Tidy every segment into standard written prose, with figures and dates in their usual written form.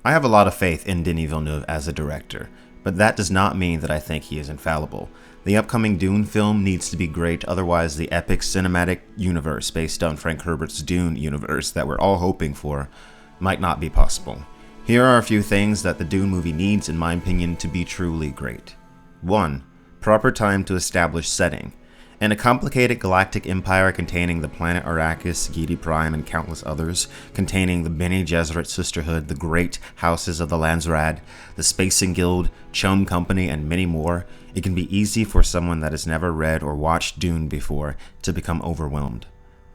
I have a lot of faith in Denis Villeneuve as a director, but that does not mean that I think he is infallible. The upcoming Dune film needs to be great, otherwise the epic cinematic universe based on Frank Herbert's Dune universe that we're all hoping for might not be possible. Here are a few things that the Dune movie needs, in my opinion, to be truly great. 1. Proper time to establish setting. In a complicated galactic empire containing the planet Arrakis, Giedi Prime, and countless others, containing the Bene Gesserit Sisterhood, the Great Houses of the Landsraad, the Spacing Guild, Chum Company, and many more, it can be easy for someone that has never read or watched Dune before to become overwhelmed.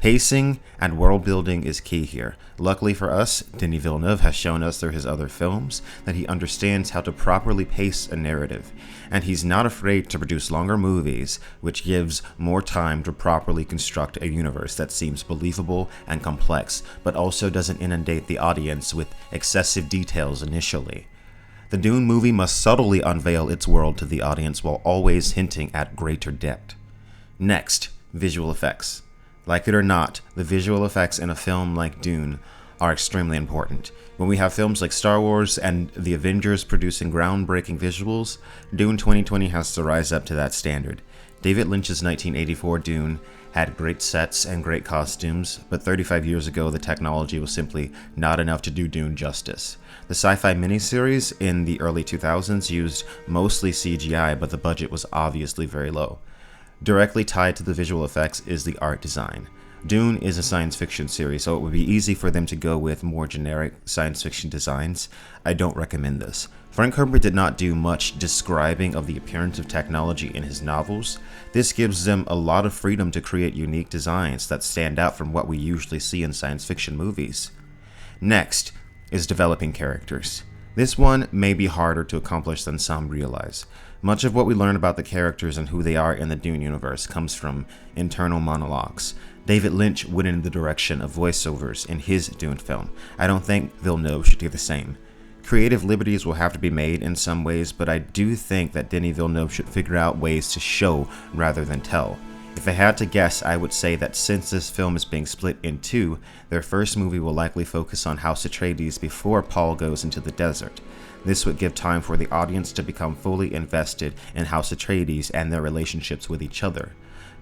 Pacing and world building is key here. Luckily for us, Denis Villeneuve has shown us through his other films that he understands how to properly pace a narrative, and he's not afraid to produce longer movies, which gives more time to properly construct a universe that seems believable and complex, but also doesn't inundate the audience with excessive details initially. The Dune movie must subtly unveil its world to the audience while always hinting at greater depth. Next, visual effects. Like it or not, the visual effects in a film like Dune are extremely important. When we have films like Star Wars and the Avengers producing groundbreaking visuals, Dune 2020 has to rise up to that standard. David Lynch's 1984 Dune had great sets and great costumes, but 35 years ago the technology was simply not enough to do Dune justice. The sci-fi miniseries in the early 2000s used mostly CGI, but the budget was obviously very low. Directly tied to the visual effects is the art design. Dune is a science fiction series, so it would be easy for them to go with more generic science fiction designs. I don't recommend this. Frank Herbert did not do much describing of the appearance of technology in his novels. This gives them a lot of freedom to create unique designs that stand out from what we usually see in science fiction movies. Next is developing characters. This one may be harder to accomplish than some realize. Much of what we learn about the characters and who they are in the Dune universe comes from internal monologues. David Lynch went in the direction of voiceovers in his Dune film. I don't think Villeneuve should do the same. Creative liberties will have to be made in some ways, but I do think that Denis Villeneuve should figure out ways to show rather than tell. If I had to guess, I would say that since this film is being split in two, their first movie will likely focus on House Atreides before Paul goes into the desert. This would give time for the audience to become fully invested in House Atreides and their relationships with each other.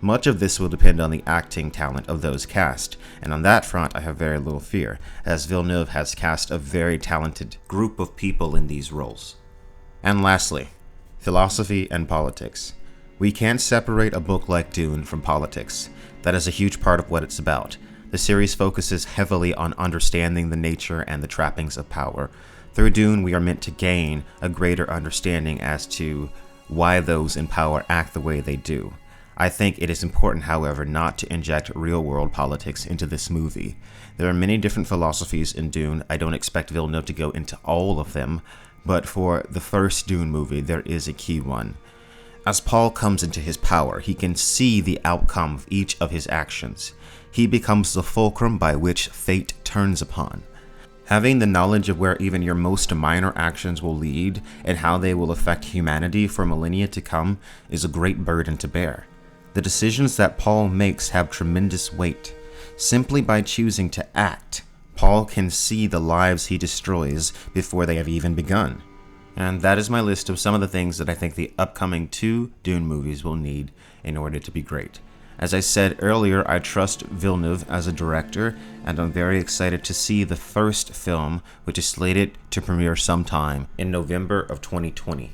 Much of this will depend on the acting talent of those cast, and on that front I have very little fear, as Villeneuve has cast a very talented group of people in these roles. And lastly, philosophy and politics. We can't separate a book like Dune from politics. That is a huge part of what it's about. The series focuses heavily on understanding the nature and the trappings of power. Through Dune, we are meant to gain a greater understanding as to why those in power act the way they do. I think it is important, however, not to inject real-world politics into this movie. There are many different philosophies in Dune. I don't expect Villeneuve to go into all of them, but for the first Dune movie, there is a key one. As Paul comes into his power, he can see the outcome of each of his actions. He becomes the fulcrum by which fate turns upon. Having the knowledge of where even your most minor actions will lead and how they will affect humanity for millennia to come is a great burden to bear. The decisions that Paul makes have tremendous weight. Simply by choosing to act, Paul can see the lives he destroys before they have even begun. And that is my list of some of the things that I think the upcoming two Dune movies will need in order to be great. As I said earlier, I trust Villeneuve as a director, and I'm very excited to see the first film, which is slated to premiere sometime in November of 2020.